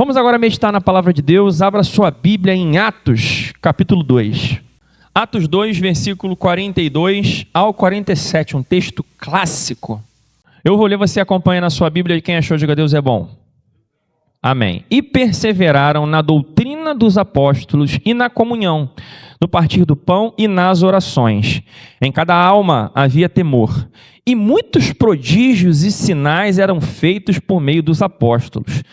Vamos agora meditar na palavra de Deus. Abra sua Bíblia em Atos, capítulo 2. Atos 2, versículo 42 ao 47, um texto clássico. Eu vou ler, você acompanha na sua Bíblia, e quem achou, diga Deus é bom. Amém. E perseveraram na doutrina dos apóstolos e na comunhão, no partir do pão e nas orações. Em cada alma havia temor. E muitos prodígios e sinais eram feitos por meio dos apóstolos.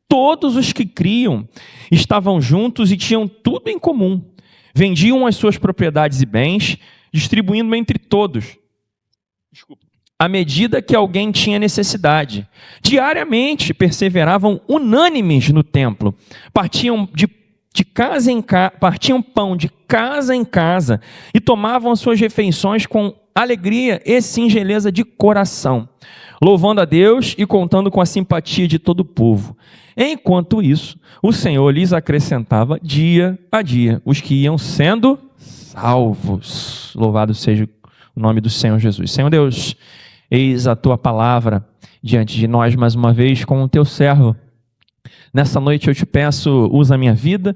Todos os que criam estavam juntos e tinham tudo em comum. Vendiam as suas propriedades e bens, distribuindo entre todos, à medida que alguém tinha necessidade. Diariamente perseveravam unânimes no templo. Partiam pão de casa em casa e tomavam as suas refeições com alegria e singeleza de coração, louvando a Deus e contando com a simpatia de todo o povo. Enquanto isso, o Senhor lhes acrescentava dia a dia os que iam sendo salvos. Louvado seja o nome do Senhor Jesus. Senhor Deus, eis a tua palavra diante de nós mais uma vez como teu servo. Nessa noite eu te peço, usa a minha vida,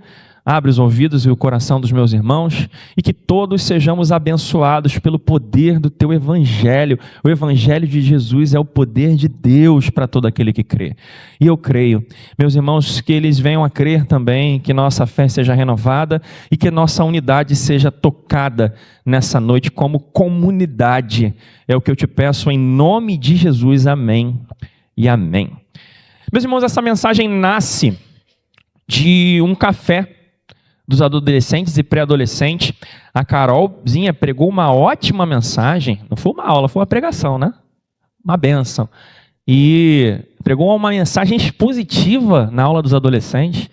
abre os ouvidos e o coração dos meus irmãos e que todos sejamos abençoados pelo poder do teu evangelho. O evangelho de Jesus é o poder de Deus para todo aquele que crê. E eu creio, meus irmãos, que eles venham a crer também, que nossa fé seja renovada e que nossa unidade seja tocada nessa noite como comunidade. É o que eu te peço em nome de Jesus. Amém e amém. Meus irmãos, essa mensagem nasce de um café dos adolescentes e pré-adolescentes. A Carolzinha pregou uma ótima mensagem, não foi uma aula, foi uma pregação, né? Uma bênção. E pregou uma mensagem expositiva na aula dos adolescentes,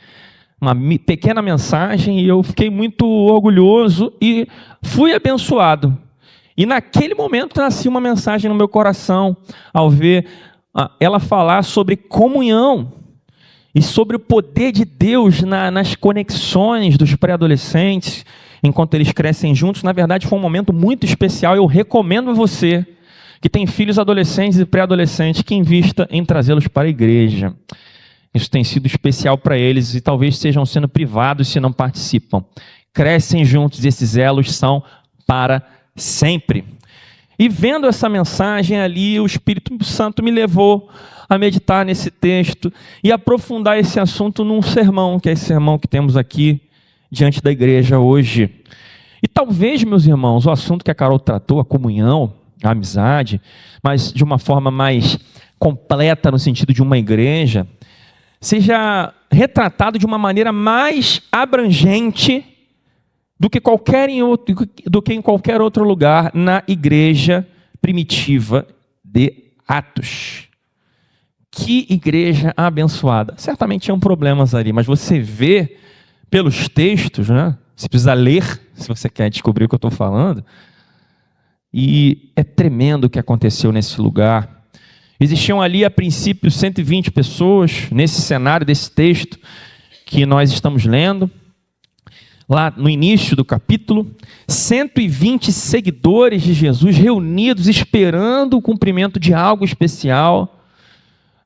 uma pequena mensagem, e eu fiquei muito orgulhoso e fui abençoado. E naquele momento nascia uma mensagem no meu coração, ao ver ela falar sobre comunhão e sobre o poder de Deus nas conexões dos pré-adolescentes, enquanto eles crescem juntos. Na verdade, foi um momento muito especial. Eu recomendo a você, que tem filhos adolescentes e pré-adolescentes, que invista em trazê-los para a igreja. Isso tem sido especial para eles e talvez estejam sendo privados se não participam. Crescem juntos e esses elos são para sempre. E vendo essa mensagem ali, o Espírito Santo me levou a meditar nesse texto e aprofundar esse assunto num sermão, que é esse sermão que temos aqui diante da igreja hoje. E talvez, meus irmãos, o assunto que a Carol tratou, a comunhão, a amizade, mas de uma forma mais completa no sentido de uma igreja, seja retratado de uma maneira mais abrangente do que em qualquer outro lugar na igreja primitiva de Atos. Que igreja abençoada. Certamente tinham problemas ali, mas você vê pelos textos, né? Você precisa ler, se você quer descobrir o que eu estou falando. E é tremendo o que aconteceu nesse lugar. Existiam ali, a princípio, 120 pessoas, nesse cenário desse texto que nós estamos lendo. Lá no início do capítulo, 120 seguidores de Jesus reunidos, esperando o cumprimento de algo especial.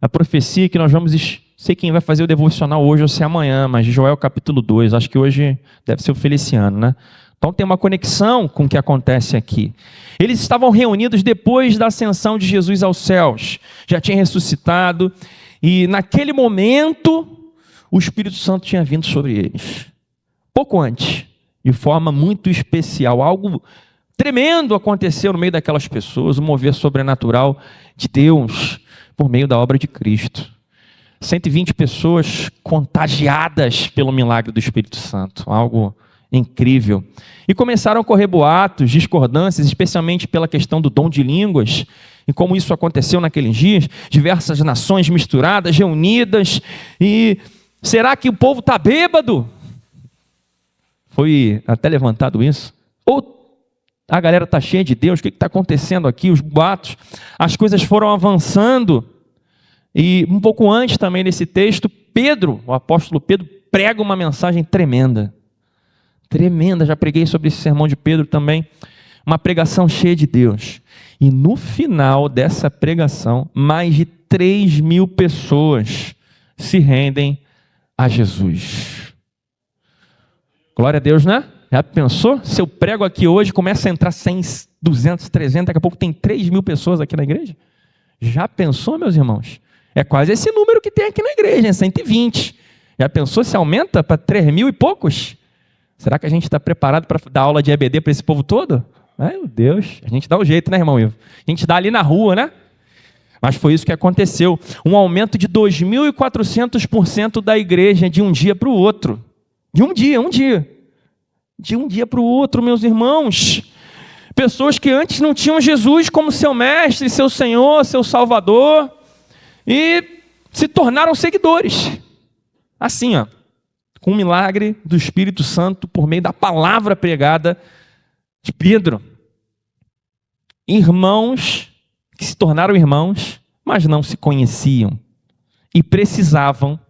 A profecia que nós vamos, sei quem vai fazer o devocional hoje ou se é amanhã, mas Joel capítulo 2, acho que hoje deve ser o Feliciano, né? Então tem uma conexão com o que acontece aqui. Eles estavam reunidos depois da ascensão de Jesus aos céus, já tinha ressuscitado, e naquele momento o Espírito Santo tinha vindo sobre eles. Pouco antes, de forma muito especial, algo tremendo aconteceu no meio daquelas pessoas, um mover sobrenatural de Deus por meio da obra de Cristo. 120 pessoas contagiadas pelo milagre do Espírito Santo, algo incrível. E começaram a ocorrer boatos, discordâncias, especialmente pela questão do dom de línguas, e como isso aconteceu naqueles dias, diversas nações misturadas, reunidas, e será que o povo está bêbado? Foi até levantado isso. Ou a galera está cheia de Deus, o que está acontecendo aqui? Os boatos, as coisas foram avançando. E um pouco antes também nesse texto, Pedro, o apóstolo Pedro, prega uma mensagem tremenda. Tremenda, já preguei sobre esse sermão de Pedro também. Uma pregação cheia de Deus. E no final dessa pregação, mais de 3.000 pessoas se rendem a Jesus. Glória a Deus, né? Já pensou? Se eu prego aqui hoje, começa a entrar 100, 200, 300, daqui a pouco tem 3.000 pessoas aqui na igreja? Já pensou, meus irmãos? É quase esse número que tem aqui na igreja, 120. Já pensou se aumenta para 3.000 e poucos? Será que a gente está preparado para dar aula de EBD para esse povo todo? Ai, meu Deus, a gente dá o jeito, né, irmão Ivo? A gente dá ali na rua, né? Mas foi isso que aconteceu. Um aumento de 2.400% da igreja de um dia para o outro. De um dia. De um dia para o outro, meus irmãos. Pessoas que antes não tinham Jesus como seu mestre, seu Senhor, seu Salvador, e se tornaram seguidores. Assim, ó, com o milagre do Espírito Santo por meio da palavra pregada de Pedro. Irmãos que se tornaram irmãos, mas não se conheciam e precisavam,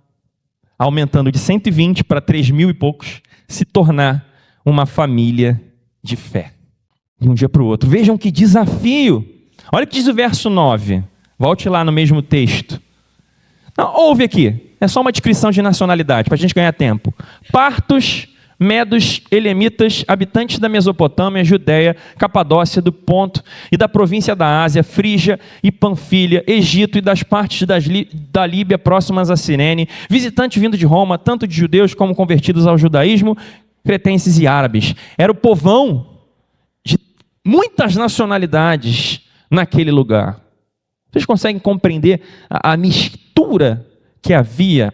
aumentando de 120 para 3.000 e poucos, se tornar uma família de fé. De um dia para o outro. Vejam que desafio. Olha o que diz o verso 9. Volte lá no mesmo texto. Não, ouve aqui. É só uma descrição de nacionalidade, para a gente ganhar tempo. Partos, medos, elemitas, habitantes da Mesopotâmia, Judéia, Capadócia, do Ponto e da província da Ásia, Frígia e Panfilha, Egito e das partes da Líbia próximas a Cirene, visitantes vindos de Roma, tanto de judeus como convertidos ao judaísmo, cretenses e árabes. Era o povão de muitas nacionalidades naquele lugar. Vocês conseguem compreender a mistura que havia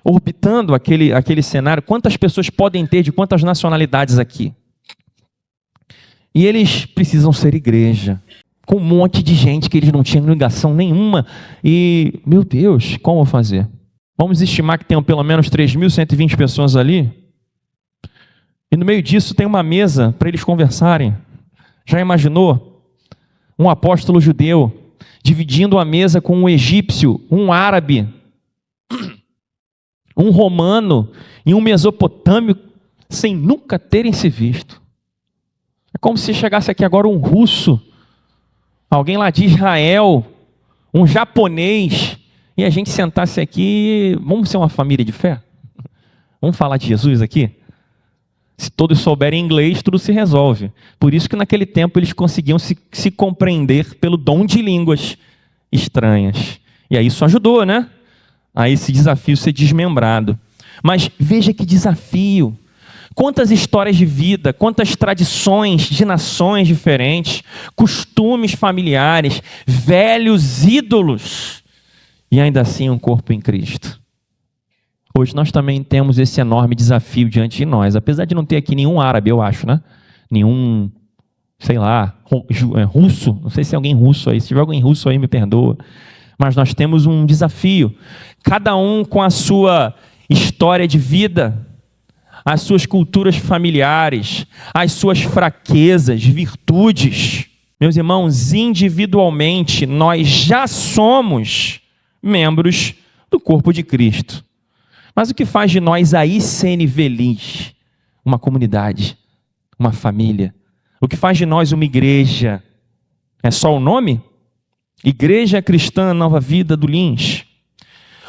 orbitando aquele cenário? Quantas pessoas podem ter de quantas nacionalidades aqui? E eles precisam ser igreja, com um monte de gente que eles não tinham ligação nenhuma. E, meu Deus, como fazer? Vamos estimar que tenham pelo menos 3.120 pessoas ali. E no meio disso tem uma mesa para eles conversarem. Já imaginou? Um apóstolo judeu dividindo a mesa com um egípcio, um árabe, um romano e um mesopotâmio, sem nunca terem se visto. É como se chegasse aqui agora um russo, alguém lá de Israel, um japonês, e a gente sentasse aqui. Vamos ser uma família de fé? Vamos falar de Jesus aqui? Se todos souberem inglês, tudo se resolve. Por isso que naquele tempo eles conseguiam se compreender pelo dom de línguas estranhas. E aí isso ajudou, né? A esse desafio ser desmembrado. Mas veja que desafio. Quantas histórias de vida, quantas tradições de nações diferentes, costumes familiares, velhos ídolos, e ainda assim um corpo em Cristo. Hoje nós também temos esse enorme desafio diante de nós, apesar de não ter aqui nenhum árabe, eu acho, né? Nenhum, sei lá, russo, não sei se é alguém russo aí, se tiver alguém russo aí me perdoa, mas nós temos um desafio, cada um com a sua história de vida, as suas culturas familiares, as suas fraquezas, virtudes. Meus irmãos, individualmente nós já somos membros do corpo de Cristo. Mas o que faz de nós a ICNV Lins uma comunidade, uma família? O que faz de nós uma igreja? É só o nome? Igreja Cristã Nova Vida do Lins.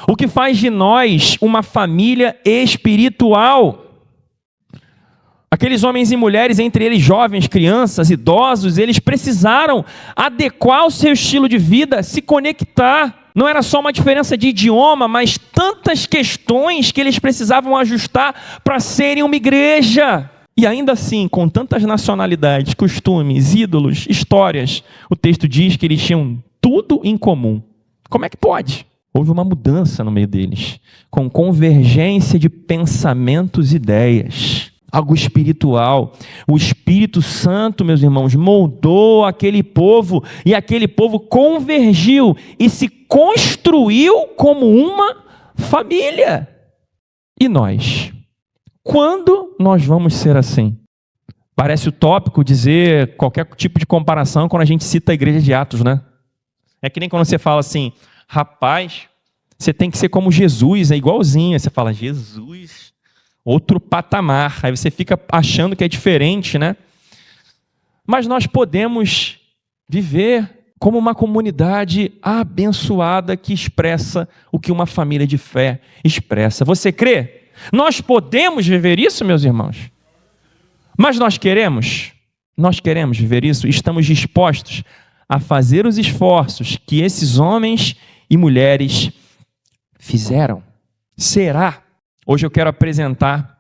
O que faz de nós uma família espiritual? Aqueles homens e mulheres, entre eles jovens, crianças, idosos, eles precisaram adequar o seu estilo de vida, se conectar. Não era só uma diferença de idioma, mas tantas questões que eles precisavam ajustar para serem uma igreja. E ainda assim, com tantas nacionalidades, costumes, ídolos, histórias, o texto diz que eles tinham tudo em comum. Como é que pode? Houve uma mudança no meio deles, com convergência de pensamentos e ideias. Algo espiritual. O Espírito Santo, meus irmãos, moldou aquele povo e aquele povo convergiu e se construiu como uma família. E nós? Quando nós vamos ser assim? Parece utópico dizer qualquer tipo de comparação quando a gente cita a igreja de Atos, né? É que nem quando você fala assim, rapaz, você tem que ser como Jesus, é igualzinho. Aí você fala, Jesus, outro patamar. Aí você fica achando que é diferente, né? Mas nós podemos viver como uma comunidade abençoada que expressa o que uma família de fé expressa. Você crê? Nós podemos viver isso, meus irmãos? Mas nós queremos? Nós queremos viver isso? Estamos dispostos a fazer os esforços que esses homens e mulheres fizeram? Será? Hoje eu quero apresentar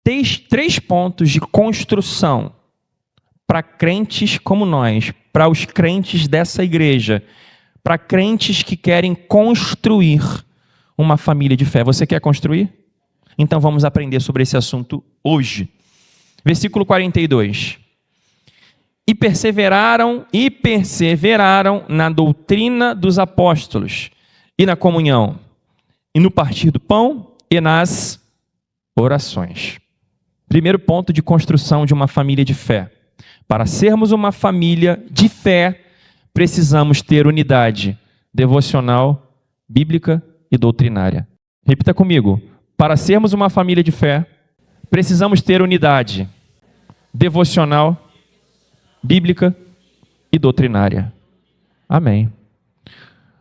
três pontos de construção para crentes como nós, para os crentes dessa igreja, para crentes que querem construir uma família de fé. Você quer construir? Então vamos aprender sobre esse assunto hoje. Versículo 42. E perseveraram na doutrina dos apóstolos, e na comunhão, e no partir do pão, e nas orações. Primeiro ponto de construção de uma família de fé. Para sermos uma família de fé, precisamos ter unidade devocional, bíblica e doutrinária. Repita comigo. Para sermos uma família de fé, precisamos ter unidade devocional, bíblica e doutrinária. Amém.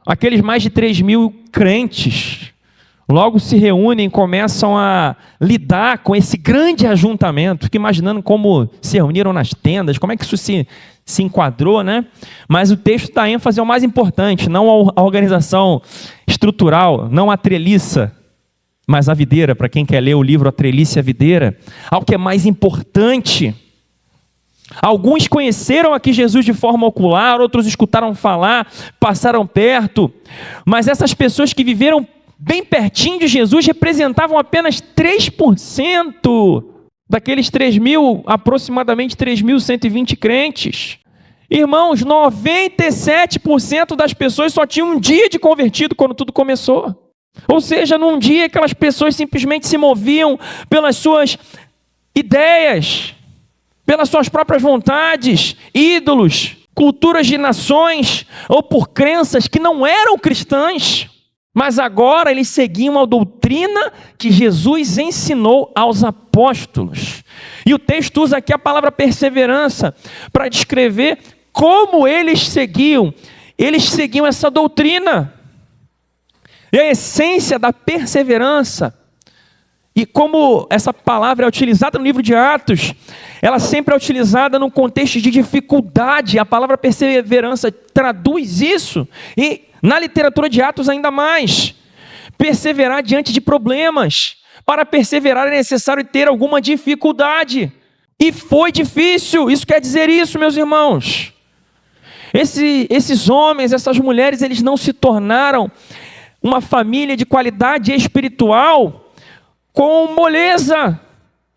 Aqueles mais de 3.000 crentes logo se reúnem e começam a lidar com esse grande ajuntamento. Fico imaginando como se reuniram nas tendas, como é que isso se enquadrou, né? Mas o texto dá ênfase ao mais importante, não a organização estrutural, não a treliça, mas a videira. Para quem quer ler o livro A Treliça e a Videira, ao que é mais importante. Alguns conheceram aqui Jesus de forma ocular, outros escutaram falar, passaram perto, mas essas pessoas que viveram bem pertinho de Jesus representavam apenas 3% daqueles 3.000, aproximadamente 3.120 crentes. Irmãos, 97% das pessoas só tinham um dia de convertido quando tudo começou. Ou seja, num dia aquelas pessoas simplesmente se moviam pelas suas ideias, pelas suas próprias vontades, ídolos, culturas de nações, ou por crenças que não eram cristãs. Mas agora eles seguiam a doutrina que Jesus ensinou aos apóstolos. E o texto usa aqui a palavra perseverança para descrever como eles seguiam. Eles seguiam essa doutrina. E a essência da perseverança, e como essa palavra é utilizada no livro de Atos, ela sempre é utilizada num contexto de dificuldade. A palavra perseverança traduz isso, e na literatura de Atos ainda mais. Perseverar diante de problemas. Para perseverar é necessário ter alguma dificuldade. E foi difícil. Isso quer dizer isso, meus irmãos. Esses homens, essas mulheres, eles não se tornaram uma família de qualidade espiritual com moleza,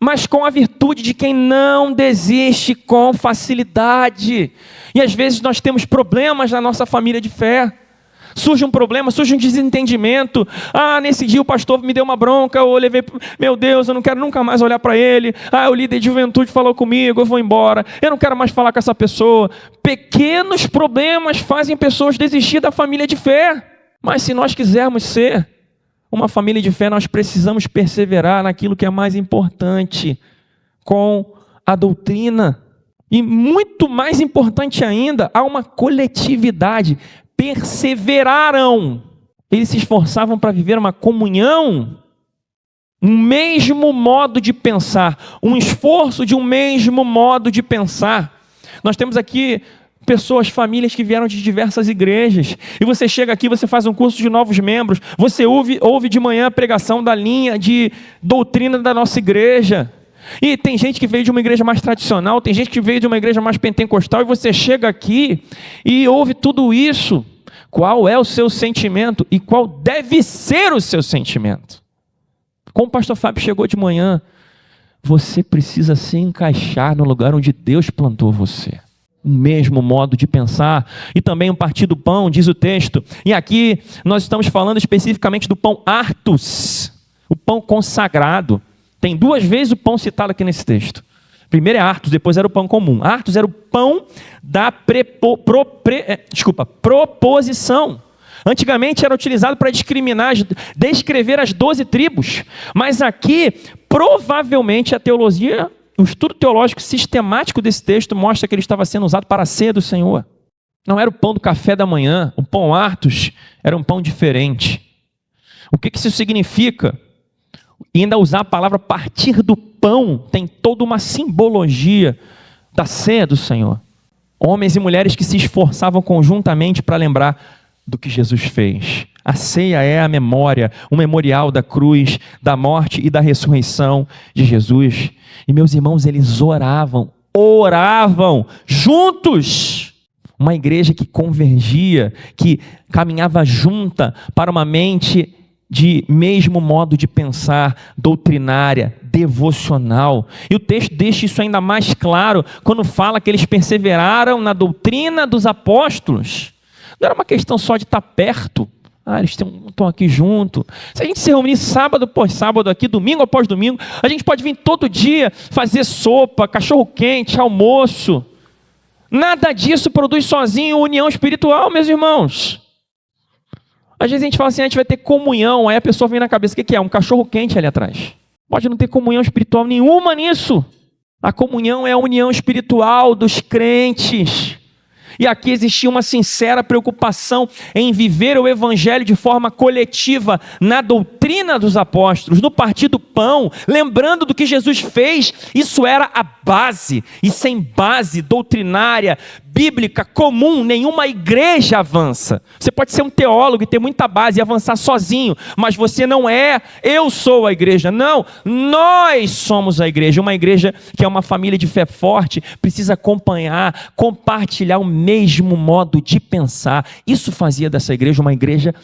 mas com a virtude de quem não desiste com facilidade. E às vezes nós temos problemas na nossa família de fé. Surge um problema, surge um desentendimento. Nesse dia o pastor me deu uma bronca, eu levei, meu Deus, eu não quero nunca mais olhar para ele. O líder de juventude falou comigo, eu vou embora. Eu não quero mais falar com essa pessoa. Pequenos problemas fazem pessoas desistir da família de fé. Mas se nós quisermos ser uma família de fé, nós precisamos perseverar naquilo que é mais importante, com a doutrina. E muito mais importante ainda, há uma coletividade. Perseveraram. Eles se esforçavam para viver uma comunhão, um mesmo modo de pensar, um esforço de um mesmo modo de pensar. Nós temos aqui pessoas, famílias que vieram de diversas igrejas, e você chega aqui, você faz um curso de novos membros, você ouve de manhã a pregação da linha de doutrina da nossa igreja, e tem gente que veio de uma igreja mais tradicional, tem gente que veio de uma igreja mais pentecostal, e você chega aqui e ouve tudo isso. Qual é o seu sentimento e qual deve ser o seu sentimento? Como o pastor Fábio chegou de manhã, você precisa se encaixar no lugar onde Deus plantou você. O mesmo modo de pensar, e também o partir do pão, diz o texto, e aqui nós estamos falando especificamente do pão artus, o pão consagrado. Tem 2 vezes o pão citado aqui nesse texto. Primeiro é artus, depois era o pão comum. Artus era o pão da proposição. Antigamente era utilizado para descrever as 12 tribos, mas aqui provavelmente a teologia, o estudo teológico sistemático desse texto mostra que ele estava sendo usado para a ceia do Senhor. Não era o pão do café da manhã, o pão Artus era um pão diferente. O que isso significa? E ainda usar a palavra partir do pão tem toda uma simbologia da ceia do Senhor. Homens e mulheres que se esforçavam conjuntamente para lembrar do que Jesus fez. A ceia é a memória, o memorial da cruz, da morte e da ressurreição de Jesus. E meus irmãos, eles oravam juntos. Uma igreja que convergia, que caminhava junta para uma mente de mesmo modo de pensar, doutrinária, devocional. E o texto deixa isso ainda mais claro quando fala que eles perseveraram na doutrina dos apóstolos. Não era uma questão só de estar perto. Eles estão aqui junto. Se a gente se reunir sábado após sábado aqui, domingo após domingo, a gente pode vir todo dia fazer sopa, cachorro quente, almoço. Nada disso produz sozinho união espiritual, meus irmãos. Às vezes a gente fala assim, a gente vai ter comunhão, aí a pessoa vem na cabeça, o que é? Um cachorro quente ali atrás. Pode não ter comunhão espiritual nenhuma nisso. A comunhão é a união espiritual dos crentes. E aqui existia uma sincera preocupação em viver o evangelho de forma coletiva, na doutrina dos apóstolos, no partir do pão, lembrando do que Jesus fez. Isso era a base, e sem base doutrinária, bíblica, comum, nenhuma igreja avança. Você pode ser um teólogo e ter muita base e avançar sozinho, mas você não é, eu sou a igreja. Não, nós somos a igreja. Uma igreja que é uma família de fé forte, precisa acompanhar, compartilhar o mesmo modo de pensar. Isso fazia dessa igreja uma igreja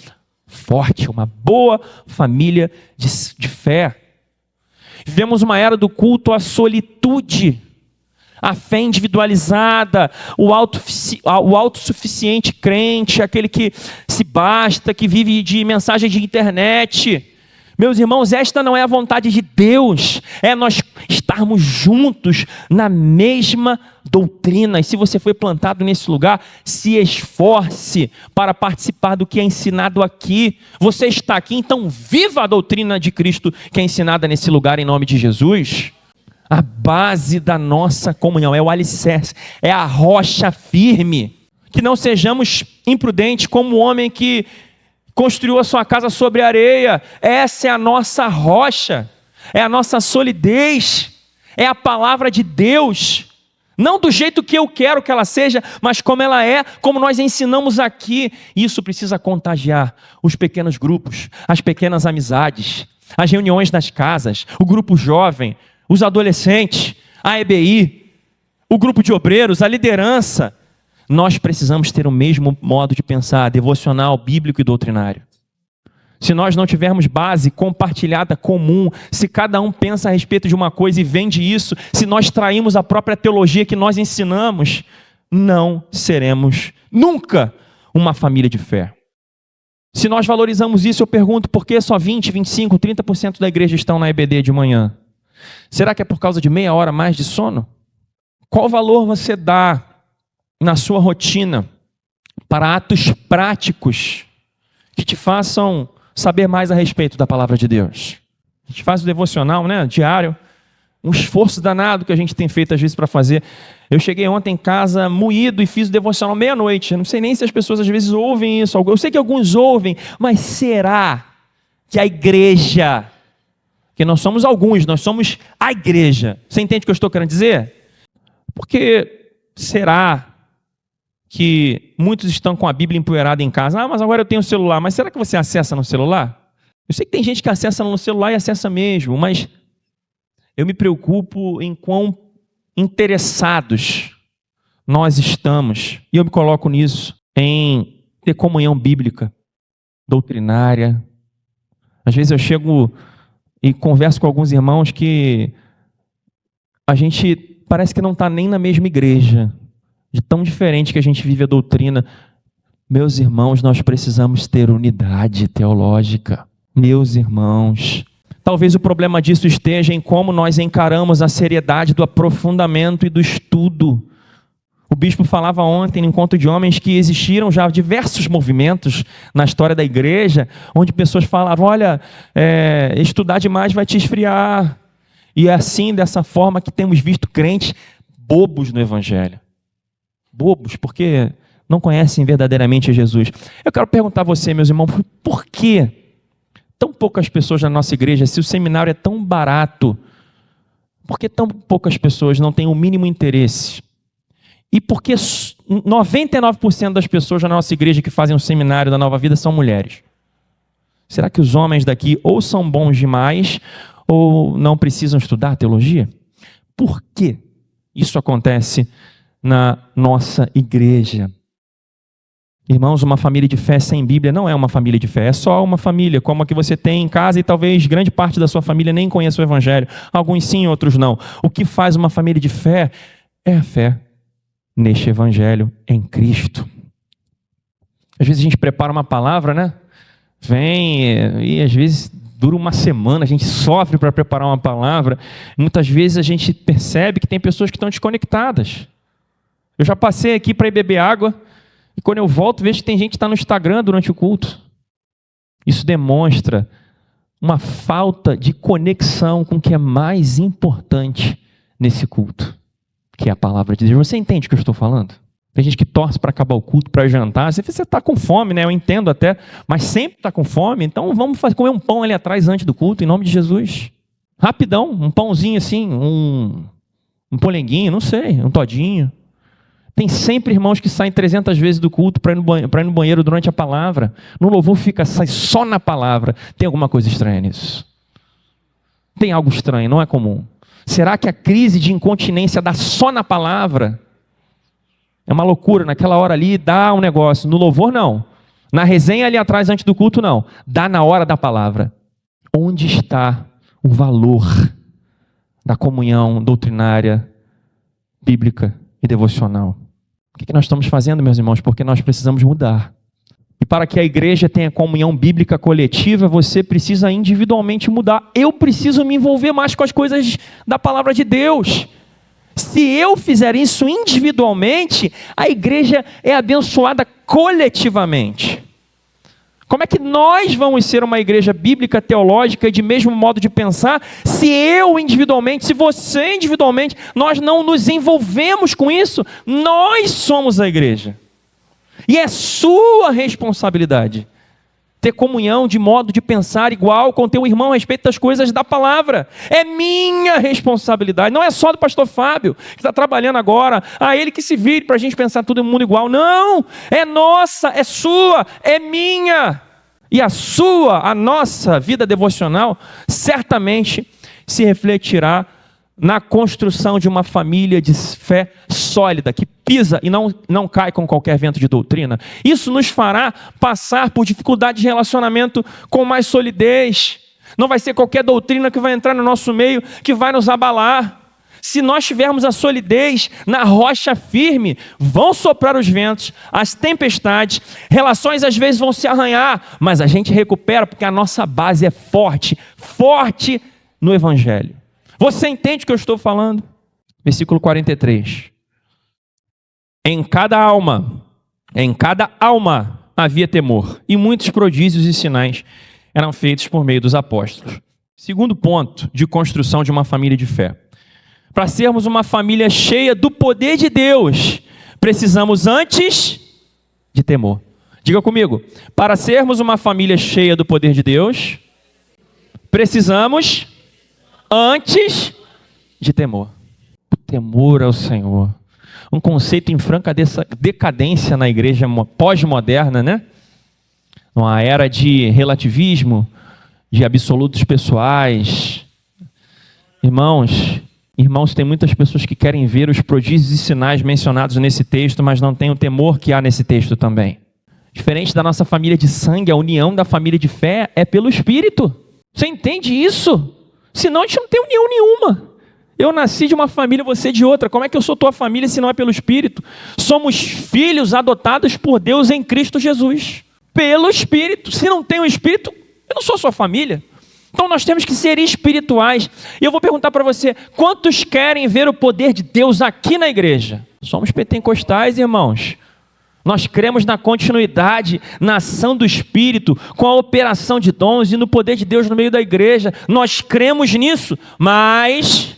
forte, uma boa família de fé. Vivemos uma era do culto à solitude, a fé individualizada, o autossuficiente crente, aquele que se basta, que vive de mensagem de internet. Meus irmãos, esta não é a vontade de Deus, é nós estarmos juntos na mesma doutrina. E se você foi plantado nesse lugar, se esforce para participar do que é ensinado aqui. Você está aqui, então viva a doutrina de Cristo que é ensinada nesse lugar em nome de Jesus. A base da nossa comunhão é o alicerce, é a rocha firme. Que não sejamos imprudentes como o homem que construiu a sua casa sobre areia. Essa é a nossa rocha, é a nossa solidez, é a palavra de Deus. Não do jeito que eu quero que ela seja, mas como ela é, como nós ensinamos aqui. Isso precisa contagiar os pequenos grupos, as pequenas amizades, as reuniões nas casas, o grupo jovem, os adolescentes, a EBI, o grupo de obreiros, a liderança. Nós precisamos ter o mesmo modo de pensar, devocional, bíblico e doutrinário. Se nós não tivermos base compartilhada, comum, se cada um pensa a respeito de uma coisa e vende isso, se nós traímos a própria teologia que nós ensinamos, não seremos nunca uma família de fé. Se nós valorizamos isso, eu pergunto, por que só 20, 25, 30% da igreja estão na EBD de manhã? Será que é por causa de meia hora mais de sono? Qual valor você dá na sua rotina para atos práticos que te façam saber mais a respeito da palavra de Deus? A gente faz o devocional, né, diário, um esforço danado que a gente tem feito às vezes para fazer. Eu cheguei ontem em casa moído e fiz o devocional meia-noite. Eu não sei nem se as pessoas às vezes ouvem isso. Eu sei que alguns ouvem, mas será que a igreja... Porque nós somos alguns, nós somos a igreja. Você entende o que eu estou querendo dizer? Porque será que muitos estão com a Bíblia empoeirada em casa? Mas agora eu tenho o celular. Mas será que você acessa no celular? Eu sei que tem gente que acessa no celular e acessa mesmo, mas eu me preocupo em quão interessados nós estamos, e eu me coloco nisso, em ter comunhão bíblica, doutrinária. Às vezes eu chego e converso com alguns irmãos que a gente parece que não está nem na mesma igreja, de tão diferente que a gente vive a doutrina. Meus irmãos, nós precisamos ter unidade teológica. Meus irmãos, talvez o problema disso esteja em como nós encaramos a seriedade do aprofundamento e do estudo. O bispo falava ontem no encontro de homens que existiram já diversos movimentos na história da igreja, onde pessoas falavam, olha, estudar demais vai te esfriar. E é assim, dessa forma que temos visto crentes bobos no evangelho. Bobos, porque não conhecem verdadeiramente Jesus. Eu quero perguntar a você, meus irmãos, por que tão poucas pessoas na nossa igreja, se o seminário é tão barato, por que tão poucas pessoas não têm o mínimo interesse? E por que 99% das pessoas na nossa igreja que fazem o seminário da Nova Vida são mulheres? Será que os homens daqui ou são bons demais ou não precisam estudar teologia? Por que isso acontece na nossa igreja? Irmãos, uma família de fé sem Bíblia não é uma família de fé, é só uma família, como a que você tem em casa e talvez grande parte da sua família nem conheça o Evangelho. Alguns sim, outros não. O que faz uma família de fé é a fé neste Evangelho em Cristo. Às vezes a gente prepara uma palavra, né? Vem e às vezes dura uma semana, a gente sofre para preparar uma palavra. Muitas vezes a gente percebe que tem pessoas que estão desconectadas. Eu já passei aqui para ir beber água, e quando eu volto, vejo que tem gente que está no Instagram durante o culto. Isso demonstra uma falta de conexão com o que é mais importante nesse culto, que é a palavra de Deus. Você entende o que eu estou falando? Tem gente que torce para acabar o culto, para jantar. Você está com fome, né? Eu entendo até, mas sempre está com fome. Então vamos comer um pão ali atrás antes do culto, em nome de Jesus. Rapidão, um pãozinho assim, um polenguinho, não sei, um todinho. Tem sempre irmãos que saem 300 vezes do culto para ir no banheiro durante a palavra. No louvor sai só na palavra. Tem alguma coisa estranha nisso? Tem algo estranho, não é comum. Será que a crise de incontinência dá só na palavra? É uma loucura, naquela hora ali dá um negócio. No louvor não. Na resenha ali atrás antes do culto não. Dá na hora da palavra. Onde está o valor da comunhão doutrinária, bíblica e devocional? O que nós estamos fazendo, meus irmãos? Porque nós precisamos mudar. E para que a igreja tenha comunhão bíblica coletiva, você precisa individualmente mudar. Eu preciso me envolver mais com as coisas da palavra de Deus. Se eu fizer isso individualmente, a igreja é abençoada coletivamente. Como é que nós vamos ser uma igreja bíblica, teológica e de mesmo modo de pensar, se eu individualmente, se você individualmente, nós não nos envolvemos com isso? Nós somos a igreja. E é sua responsabilidade ter comunhão de modo de pensar igual com teu irmão a respeito das coisas da palavra. É minha responsabilidade, não é só do pastor Fábio, que está trabalhando agora, ele que se vire para a gente pensar todo mundo igual. Não, é nossa, é sua, é minha. E a nossa vida devocional, certamente se refletirá na construção de uma família de fé sólida, que pisa e não cai com qualquer vento de doutrina. Isso nos fará passar por dificuldades de relacionamento com mais solidez. Não vai ser qualquer doutrina que vai entrar no nosso meio que vai nos abalar. Se nós tivermos a solidez na rocha firme, vão soprar os ventos, as tempestades, relações às vezes vão se arranhar, mas a gente recupera porque a nossa base é forte, forte no Evangelho. Você entende o que eu estou falando? Versículo 43. Em cada alma havia temor, e muitos prodígios e sinais eram feitos por meio dos apóstolos. Segundo ponto de construção de uma família de fé. Para sermos uma família cheia do poder de Deus, precisamos antes de temor. Diga comigo, para sermos uma família cheia do poder de Deus, precisamos antes de temor. O temor ao Senhor. Um conceito em franca decadência na igreja pós-moderna, né? Uma era de relativismo, de absolutos pessoais. Irmãos, tem muitas pessoas que querem ver os prodígios e sinais mencionados nesse texto, mas não têm o temor que há nesse texto também. Diferente da nossa família de sangue, a união da família de fé é pelo Espírito. Você entende isso? Senão a gente não tem união nenhuma. Eu nasci de uma família, você de outra. Como é que eu sou tua família se não é pelo Espírito? Somos filhos adotados por Deus em Cristo Jesus. Pelo Espírito. Se não tem o Espírito, eu não sou sua família. Então nós temos que ser espirituais. E eu vou perguntar para você, quantos querem ver o poder de Deus aqui na igreja? Somos pentecostais, irmãos. Nós cremos na continuidade, na ação do Espírito, com a operação de dons e no poder de Deus no meio da igreja. Nós cremos nisso, mas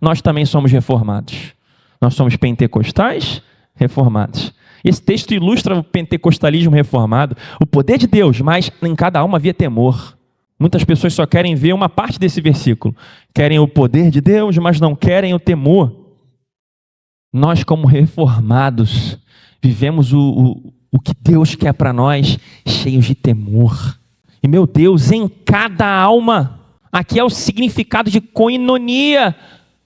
nós também somos reformados. Nós somos pentecostais reformados. Esse texto ilustra o pentecostalismo reformado, o poder de Deus, mas em cada alma havia temor. Muitas pessoas só querem ver uma parte desse versículo. Querem o poder de Deus, mas não querem o temor. Nós, como reformados, vivemos o que Deus quer para nós, cheios de temor. E meu Deus, em cada alma, aqui é o significado de koinonia,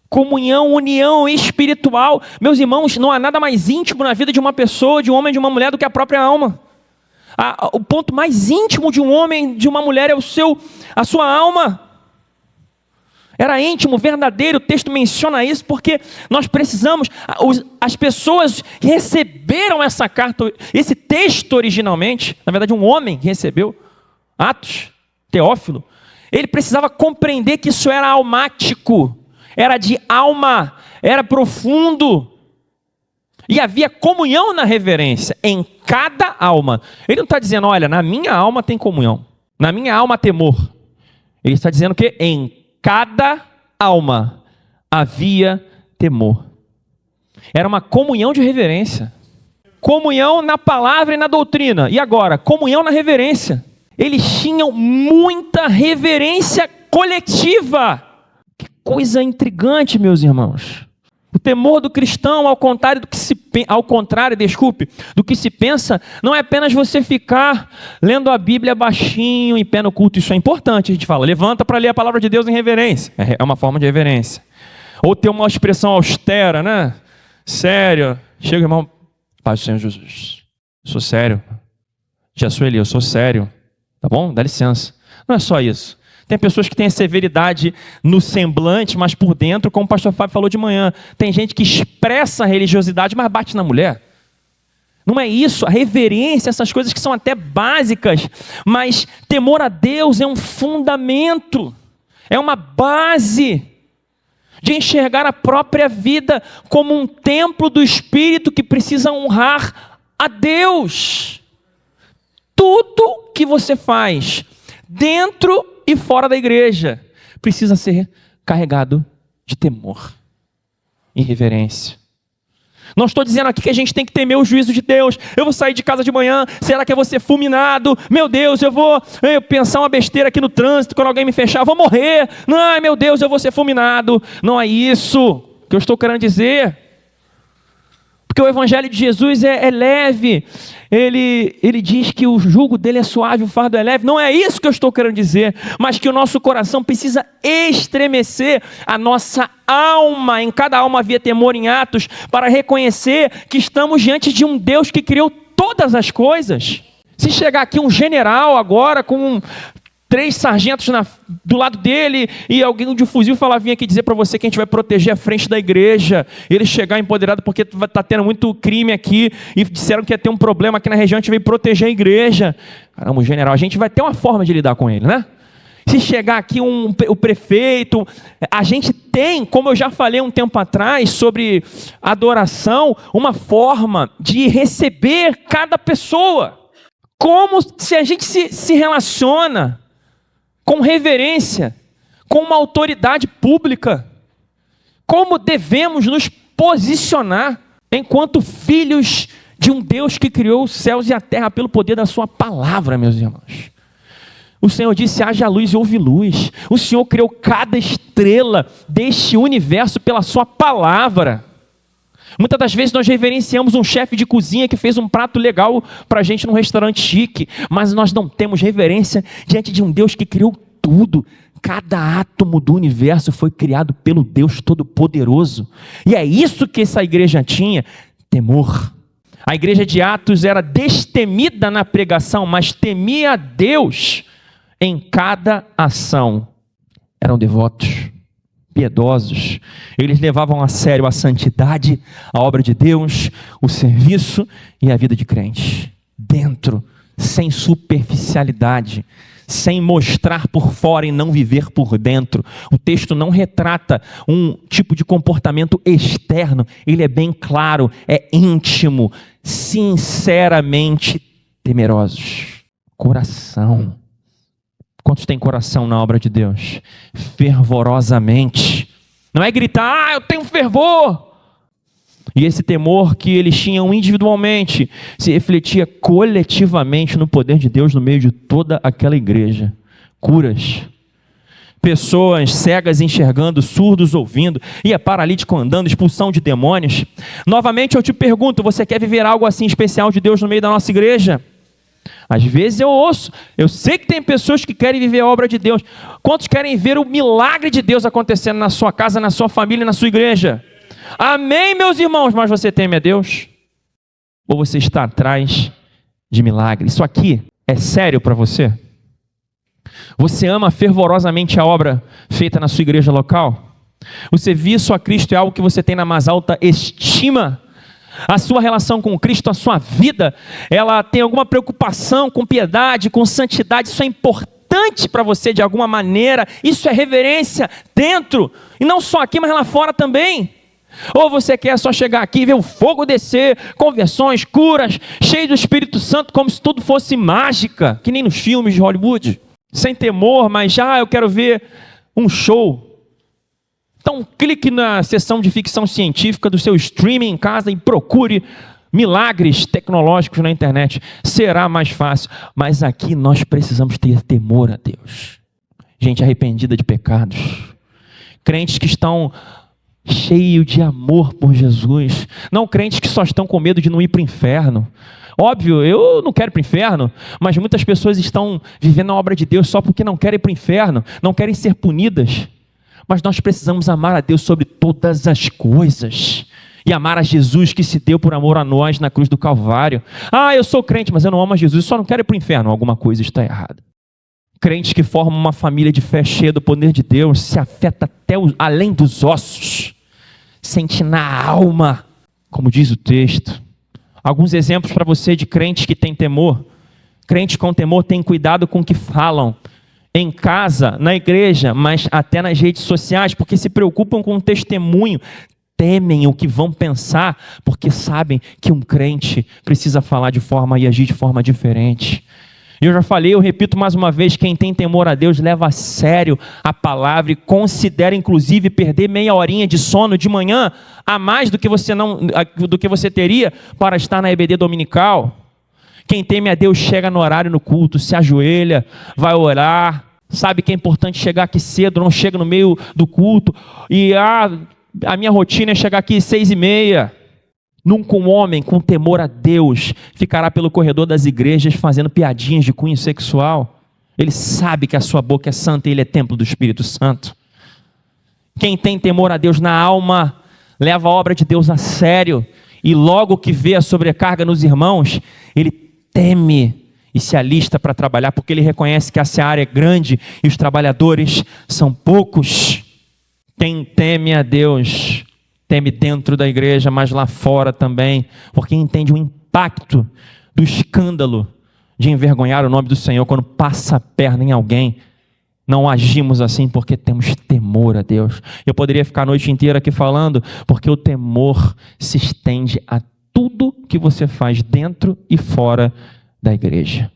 comunhão, união espiritual. Meus irmãos, não há nada mais íntimo na vida de uma pessoa, de um homem, de uma mulher, do que a própria alma. O ponto mais íntimo de um homem, de uma mulher, é a sua alma. Era íntimo, verdadeiro. O texto menciona isso porque nós precisamos. As pessoas que receberam essa carta, esse texto originalmente, na verdade um homem que recebeu, Atos, Teófilo, ele precisava compreender que isso era almático, era de alma, era profundo. E havia comunhão na reverência, em cada alma. Ele não está dizendo, olha, na minha alma tem comunhão, na minha alma há temor. Ele está dizendo que em cada alma havia temor. Era uma comunhão de reverência. Comunhão na palavra e na doutrina. E agora, comunhão na reverência. Eles tinham muita reverência coletiva. Que coisa intrigante, meus irmãos. O temor do cristão, ao contrário do que se pensa, não é apenas você ficar lendo a Bíblia baixinho, em pé no culto. Isso é importante, a gente fala, levanta para ler a palavra de Deus em reverência. É uma forma de reverência. Ou ter uma expressão austera, né? Sério. Chega, irmão, Pai do Senhor Jesus, sou sério. Já sou Eli, eu sou sério. Tá bom? Dá licença. Não é só isso. Tem pessoas que têm a severidade no semblante, mas por dentro, como o pastor Fábio falou de manhã, tem gente que expressa a religiosidade, mas bate na mulher. Não é isso, a reverência, essas coisas que são até básicas, mas temor a Deus é um fundamento, é uma base de enxergar a própria vida como um templo do Espírito que precisa honrar a Deus. Tudo que você faz, dentro e fora da igreja, precisa ser carregado de temor e reverência. Não estou dizendo aqui que a gente tem que temer o juízo de Deus. Eu vou sair de casa de manhã, será que eu vou ser fulminado? Meu Deus, eu vou pensar uma besteira aqui no trânsito, quando alguém me fechar, eu vou morrer. Não, meu Deus, eu vou ser fulminado. Não é isso que eu estou querendo dizer. Porque o evangelho de Jesus é leve. Ele diz que o jugo dele é suave, o fardo é leve. Não é isso que eu estou querendo dizer, mas que o nosso coração precisa estremecer, a nossa alma. Em cada alma havia temor em Atos, para reconhecer que estamos diante de um Deus que criou todas as coisas. Se chegar aqui um general agora com 3 sargentos do lado dele e alguém de fuzil falar, vim aqui dizer para você que a gente vai proteger a frente da igreja, ele chegar empoderado porque está tendo muito crime aqui e disseram que ia ter um problema aqui na região, a gente veio proteger a igreja. Caramba, o general, a gente vai ter uma forma de lidar com ele, né? Se chegar aqui o prefeito, a gente tem, como eu já falei um tempo atrás sobre adoração, uma forma de receber cada pessoa. Como se a gente se relaciona com reverência, com uma autoridade pública, como devemos nos posicionar enquanto filhos de um Deus que criou os céus e a terra pelo poder da sua palavra, meus irmãos. O Senhor disse, haja luz e houve luz. O Senhor criou cada estrela deste universo pela sua palavra. Muitas das vezes nós reverenciamos um chefe de cozinha que fez um prato legal para a gente num restaurante chique, mas nós não temos reverência diante de um Deus que criou tudo. Cada átomo do universo foi criado pelo Deus Todo-Poderoso. E é isso que essa igreja tinha, temor. A igreja de Atos era destemida na pregação, mas temia a Deus em cada ação. Eram devotos, piedosos, eles levavam a sério a santidade, a obra de Deus, o serviço e a vida de crente, dentro, sem superficialidade, sem mostrar por fora e não viver por dentro. O texto não retrata um tipo de comportamento externo, ele é bem claro, é íntimo, sinceramente temerosos. Coração. Quantos têm coração na obra de Deus? Fervorosamente. Não é gritar, eu tenho fervor. E esse temor que eles tinham individualmente se refletia coletivamente no poder de Deus no meio de toda aquela igreja. Curas, pessoas cegas enxergando, surdos ouvindo, paralítico andando, expulsão de demônios. Novamente eu te pergunto, você quer viver algo assim especial de Deus no meio da nossa igreja? Às vezes eu ouço, eu sei que tem pessoas que querem viver a obra de Deus. Quantos querem ver o milagre de Deus acontecendo na sua casa, na sua família, na sua igreja? Amém, meus irmãos, mas você teme a Deus? Ou você está atrás de milagre? Isso aqui é sério para você? Você ama fervorosamente a obra feita na sua igreja local? O serviço a Cristo é algo que você tem na mais alta estima? A sua relação com Cristo, a sua vida, ela tem alguma preocupação com piedade, com santidade? Isso é importante para você de alguma maneira? Isso é reverência dentro, e não só aqui, mas lá fora também? Ou você quer só chegar aqui e ver o fogo descer, conversões, curas, cheio do Espírito Santo, como se tudo fosse mágica, que nem nos filmes de Hollywood? Sem temor, mas eu quero ver um show. Então clique na seção de ficção científica do seu streaming em casa e procure milagres tecnológicos na internet. Será mais fácil, mas aqui nós precisamos ter temor a Deus. Gente arrependida de pecados, crentes que estão cheios de amor por Jesus, não crentes que só estão com medo de não ir para o inferno. Óbvio, eu não quero ir para o inferno, mas muitas pessoas estão vivendo a obra de Deus só porque não querem ir para o inferno, não querem ser punidas. Mas nós precisamos amar a Deus sobre todas as coisas e amar a Jesus que se deu por amor a nós na cruz do Calvário. Eu sou crente, mas eu não amo a Jesus, só não quero ir para o inferno. Alguma coisa está errada. Crentes que formam uma família de fé cheia do poder de Deus se afeta até além dos ossos, sente na alma, como diz o texto. Alguns exemplos para você de crentes que têm temor. Crentes com temor têm cuidado com o que falam, em casa, na igreja, mas até nas redes sociais, porque se preocupam com o testemunho, temem o que vão pensar, porque sabem que um crente precisa falar de forma e agir de forma diferente. Eu já falei, eu repito mais uma vez, quem tem temor a Deus leva a sério a palavra e considera inclusive perder meia horinha de sono de manhã a mais do que você teria para estar na EBD dominical. Quem teme a Deus chega no horário no culto, se ajoelha, vai orar, sabe que é importante chegar aqui cedo, não chega no meio do culto, e a minha rotina é chegar aqui 6:30. Nunca um homem com temor a Deus ficará pelo corredor das igrejas fazendo piadinhas de cunho sexual. Ele sabe que a sua boca é santa e ele é templo do Espírito Santo. Quem tem temor a Deus na alma, leva a obra de Deus a sério, e logo que vê a sobrecarga nos irmãos, ele teme e se alista para trabalhar, porque ele reconhece que essa área é grande e os trabalhadores são poucos. Quem teme a Deus, teme dentro da igreja, mas lá fora também, porque entende o impacto do escândalo de envergonhar o nome do Senhor quando passa a perna em alguém. Não agimos assim porque temos temor a Deus. Eu poderia ficar a noite inteira aqui falando, porque o temor se estende a tudo que você faz dentro e fora da igreja.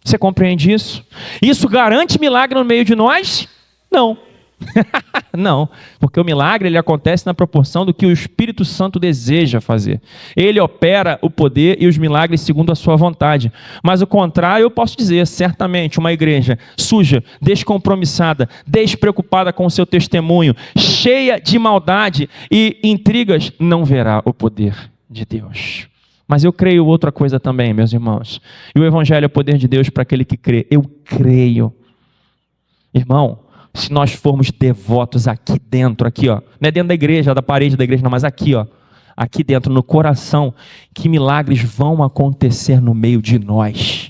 Você compreende isso? Isso garante milagre no meio de nós? Não. Não, porque o milagre ele acontece na proporção do que o Espírito Santo deseja fazer. Ele opera o poder e os milagres segundo a sua vontade. Mas o contrário, eu posso dizer, certamente, uma igreja suja, descompromissada, despreocupada com o seu testemunho, cheia de maldade e intrigas, não verá o poder de Deus. Mas eu creio outra coisa também, meus irmãos. E o Evangelho é o poder de Deus para aquele que crê. Eu creio. Irmão, se nós formos devotos aqui dentro, aqui ó, não é dentro da igreja, da parede da igreja não, mas aqui ó, aqui dentro, no coração, que milagres vão acontecer no meio de nós.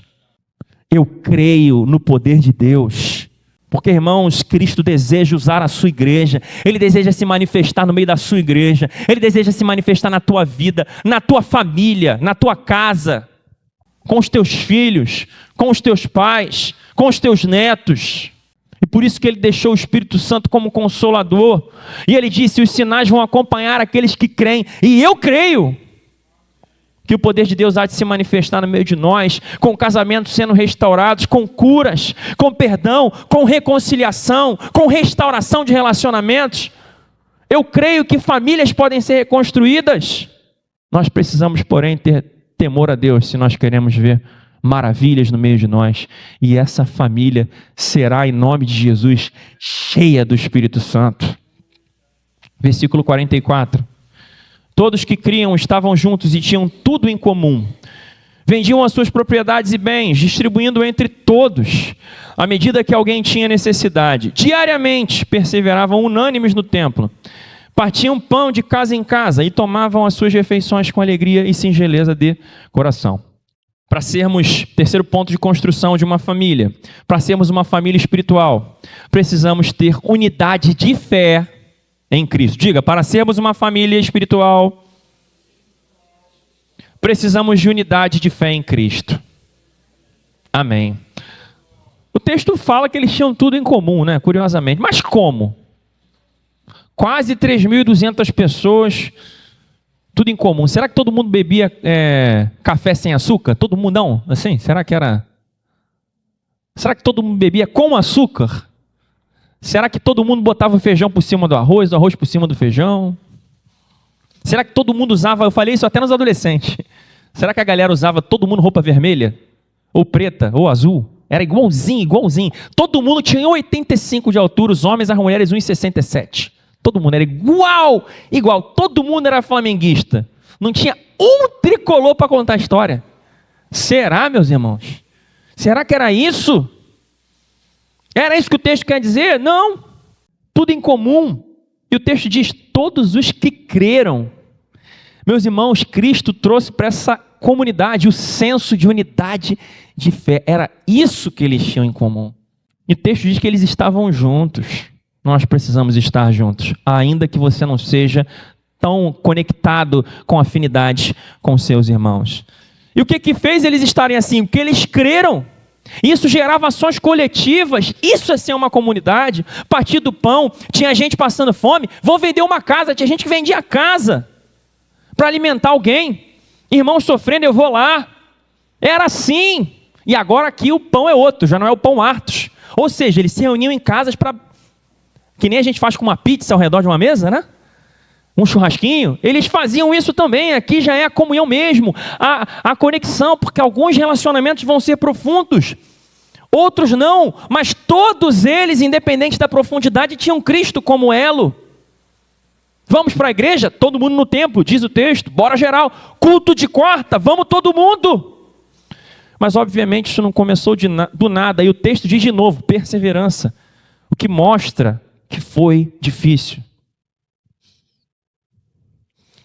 Eu creio no poder de Deus, porque irmãos, Cristo deseja usar a sua igreja, Ele deseja se manifestar no meio da sua igreja, Ele deseja se manifestar na tua vida, na tua família, na tua casa, com os teus filhos, com os teus pais, com os teus netos. E por isso que ele deixou o Espírito Santo como consolador. E ele disse, os sinais vão acompanhar aqueles que creem. E eu creio que o poder de Deus há de se manifestar no meio de nós, com casamentos sendo restaurados, com curas, com perdão, com reconciliação, com restauração de relacionamentos. Eu creio que famílias podem ser reconstruídas. Nós precisamos, porém, ter temor a Deus se nós queremos ver maravilhas no meio de nós. E essa família será, em nome de Jesus, cheia do Espírito Santo. Versículo 44. Todos que criam estavam juntos e tinham tudo em comum. Vendiam as suas propriedades e bens, distribuindo entre todos, à medida que alguém tinha necessidade. Diariamente perseveravam unânimes no templo. Partiam pão de casa em casa e tomavam as suas refeições com alegria e singeleza de coração. Para sermos, terceiro ponto de construção de uma família, para sermos uma família espiritual, precisamos ter unidade de fé em Cristo. Diga, para sermos uma família espiritual, precisamos de unidade de fé em Cristo. Amém. O texto fala que eles tinham tudo em comum, né? Curiosamente. Mas como? Quase 3.200 pessoas, tudo em comum. Será que todo mundo bebia café sem açúcar? Todo mundo não? Assim, será que era? Será que todo mundo bebia com açúcar? Será que todo mundo botava o feijão por cima do arroz por cima do feijão? Será que todo mundo usava, eu falei isso até nos adolescentes, será que a galera usava todo mundo roupa vermelha? Ou preta, ou azul? Era igualzinho, igualzinho. Todo mundo tinha 1,85 de altura, os homens, as mulheres 1,67. Todo mundo era igual, igual. Todo mundo era flamenguista. Não tinha um tricolor para contar a história. Será, meus irmãos? Será que era isso? Era isso que o texto quer dizer? Não. Tudo em comum. E o texto diz, todos os que creram. Meus irmãos, Cristo trouxe para essa comunidade o senso de unidade de fé. Era isso que eles tinham em comum. E o texto diz que eles estavam juntos. Nós precisamos estar juntos, ainda que você não seja tão conectado com afinidade com seus irmãos. E o que fez eles estarem assim? Porque eles creram. Isso gerava ações coletivas. Isso é ser uma comunidade. Partir do pão, tinha gente passando fome, vou vender uma casa, tinha gente que vendia a casa para alimentar alguém. Irmãos sofrendo, eu vou lá. Era assim. E agora aqui o pão é outro, já não é o pão Artos. Ou seja, eles se reuniam em casas para... Que nem a gente faz com uma pizza ao redor de uma mesa, né? Um churrasquinho. Eles faziam isso também. Aqui já é a comunhão mesmo. A conexão, porque alguns relacionamentos vão ser profundos. Outros não. Mas todos eles, independente da profundidade, tinham Cristo como elo. Vamos para a igreja? Todo mundo no templo, diz o texto. Bora geral. Culto de quarta, vamos todo mundo. Mas obviamente isso não começou do nada. E o texto diz de novo, perseverança. O que mostra que foi difícil.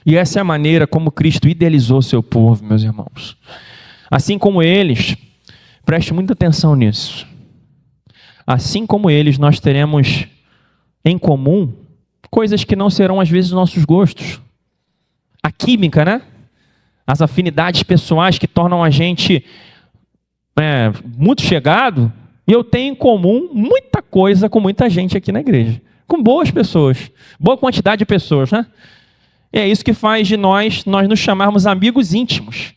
E essa é a maneira como Cristo idealizou seu povo, meus irmãos. Assim como eles, preste muita atenção nisso. Assim como eles, nós teremos em comum coisas que não serão às vezes nossos gostos. A química, né? As afinidades pessoais que tornam a gente muito chegado. E eu tenho em comum muita coisa com muita gente aqui na igreja. Com boas pessoas. Boa quantidade de pessoas, né? E é isso que faz de nós nos chamarmos amigos íntimos.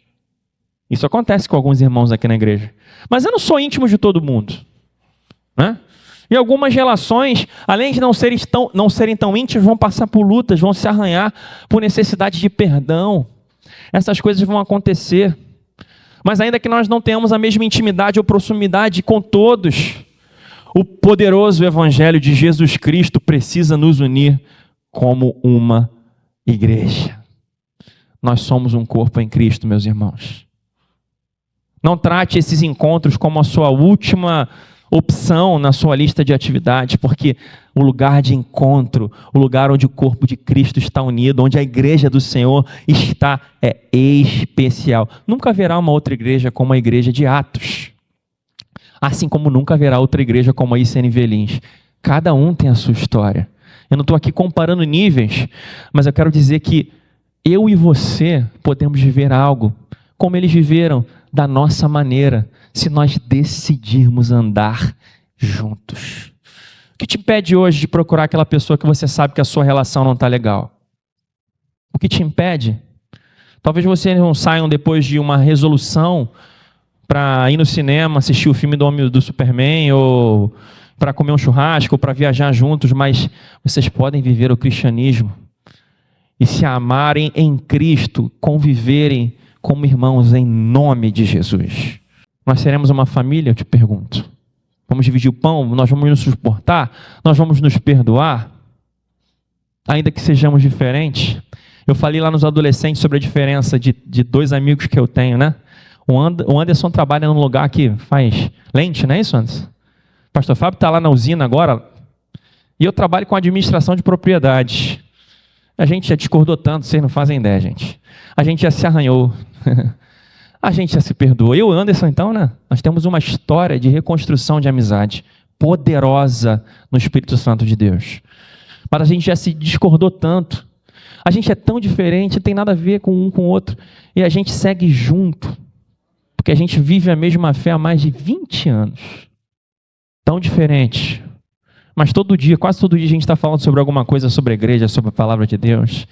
Isso acontece com alguns irmãos aqui na igreja. Mas eu não sou íntimo de todo mundo. Né? E algumas relações, além de não serem tão íntimas, vão passar por lutas, vão se arranhar por necessidade de perdão. Essas coisas vão acontecer. Mas ainda que nós não tenhamos a mesma intimidade ou proximidade com todos, o poderoso evangelho de Jesus Cristo precisa nos unir como uma igreja. Nós somos um corpo em Cristo, meus irmãos. Não trate esses encontros como a sua última opção na sua lista de atividades, porque o lugar de encontro, o lugar onde o corpo de Cristo está unido, onde a igreja do Senhor está, é especial. Nunca haverá uma outra igreja como a igreja de Atos. Assim como nunca haverá outra igreja como a ICNV Lins. Cada um tem a sua história. Eu não estou aqui comparando níveis, mas eu quero dizer que eu e você podemos viver algo como eles viveram, da nossa maneira, se nós decidirmos andar juntos. O que te impede hoje de procurar aquela pessoa que você sabe que a sua relação não está legal? O que te impede? Talvez vocês não saiam depois de uma resolução para ir no cinema, assistir o filme do Superman ou para comer um churrasco, para viajar juntos, mas vocês podem viver o cristianismo e se amarem em Cristo, conviverem como irmãos em nome de Jesus. Nós seremos uma família, eu te pergunto. Vamos dividir o pão, nós vamos nos suportar, nós vamos nos perdoar, ainda que sejamos diferentes. Eu falei lá nos adolescentes sobre a diferença de dois amigos que eu tenho, né? O Anderson trabalha num lugar que faz lente, não é isso, Anderson? O pastor Fábio está lá na usina agora, e eu trabalho com administração de propriedades. A gente já discordou tanto, vocês não fazem ideia, gente. A gente já se arranhou, a gente já se perdoou. Eu e o Anderson, então, né? Nós temos uma história de reconstrução de amizade poderosa no Espírito Santo de Deus. Mas a gente já se discordou tanto. A gente é tão diferente, não tem nada a ver com um com o outro. E a gente segue junto. Porque a gente vive a mesma fé há mais de 20 anos. Tão diferente. Mas todo dia, quase todo dia, a gente está falando sobre alguma coisa sobre a igreja, sobre a palavra de Deus.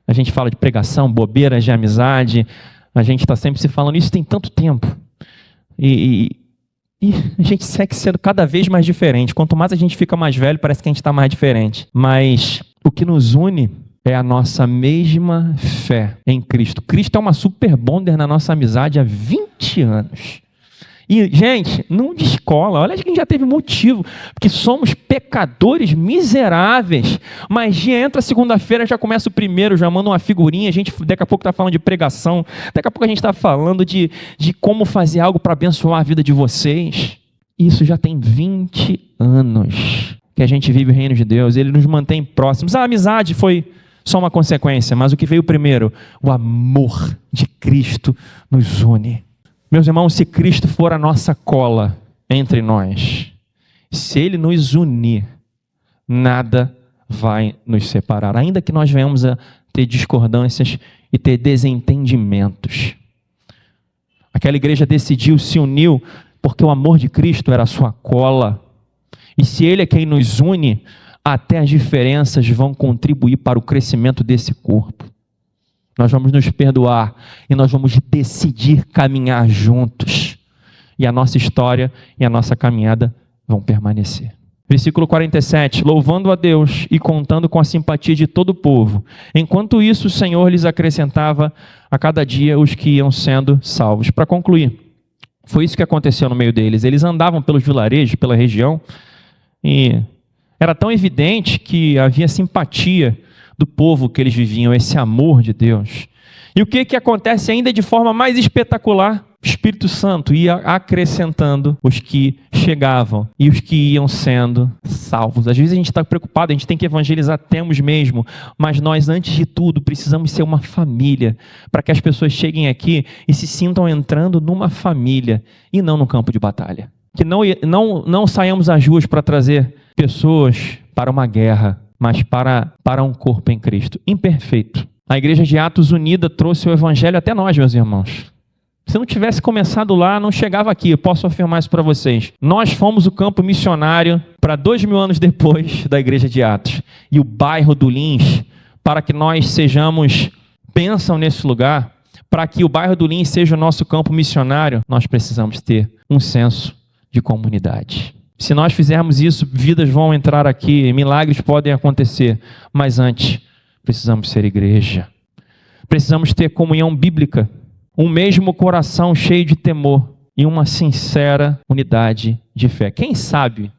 A gente fala de pregação, bobeiras de amizade. A gente está sempre se falando isso tem tanto tempo. E a gente segue sendo cada vez mais diferente. Quanto mais a gente fica mais velho, parece que a gente está mais diferente. Mas o que nos une é a nossa mesma fé em Cristo. Cristo é uma super bonder na nossa amizade há 20 anos. E, gente, não descola. Olha que a gente já teve motivo. Porque somos pecadores miseráveis. Mas dia entra segunda-feira, já começa o primeiro, já manda uma figurinha. A gente daqui a pouco está falando de pregação. Daqui a pouco a gente está falando de como fazer algo para abençoar a vida de vocês. Isso já tem 20 anos que a gente vive o reino de Deus. Ele nos mantém próximos. A amizade foi só uma consequência. Mas o que veio primeiro? O amor de Cristo nos une. Meus irmãos, se Cristo for a nossa cola entre nós, se Ele nos unir, nada vai nos separar. Ainda que nós venhamos a ter discordâncias e ter desentendimentos. Aquela igreja decidiu, se uniu, porque o amor de Cristo era a sua cola. E se Ele é quem nos une, até as diferenças vão contribuir para o crescimento desse corpo. Nós vamos nos perdoar e nós vamos decidir caminhar juntos. E a nossa história e a nossa caminhada vão permanecer. Versículo 47, louvando a Deus e contando com a simpatia de todo o povo. Enquanto isso, o Senhor lhes acrescentava a cada dia os que iam sendo salvos. Para concluir, foi isso que aconteceu no meio deles. Eles andavam pelos vilarejos, pela região, e era tão evidente que havia simpatia do povo que eles viviam, esse amor de Deus. E o que acontece ainda de forma mais espetacular? O Espírito Santo ia acrescentando os que chegavam e os que iam sendo salvos. Às vezes a gente está preocupado, a gente tem que evangelizar, temos mesmo, mas nós, antes de tudo, precisamos ser uma família, para que as pessoas cheguem aqui e se sintam entrando numa família e não no campo de batalha. Que não saiamos às ruas para trazer pessoas para uma guerra, mas para um corpo em Cristo, imperfeito. A igreja de Atos Unida trouxe o evangelho até nós, meus irmãos. Se não tivesse começado lá, não chegava aqui, eu posso afirmar isso para vocês. Nós fomos o campo missionário para 2000 anos depois da igreja de Atos. E o bairro do Lins, para que nós sejamos bênção nesse lugar, para que o bairro do Lins seja o nosso campo missionário, nós precisamos ter um senso de comunidade. Se nós fizermos isso, vidas vão entrar aqui, milagres podem acontecer, mas antes, precisamos ser igreja. Precisamos ter comunhão bíblica, um mesmo coração cheio de temor e uma sincera unidade de fé. Quem sabe,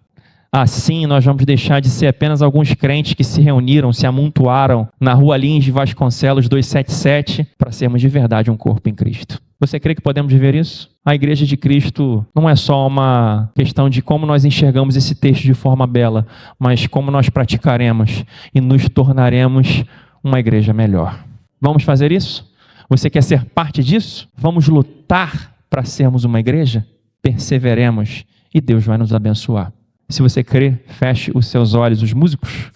assim nós vamos deixar de ser apenas alguns crentes que se reuniram, se amontoaram na rua Lins de Vasconcelos 277 para sermos de verdade um corpo em Cristo. Você crê que podemos viver isso? A igreja de Cristo não é só uma questão de como nós enxergamos esse texto de forma bela, mas como nós praticaremos e nos tornaremos uma igreja melhor. Vamos fazer isso? Você quer ser parte disso? Vamos lutar para sermos uma igreja? Perseveremos e Deus vai nos abençoar. Se você crê, feche os seus olhos, os músicos.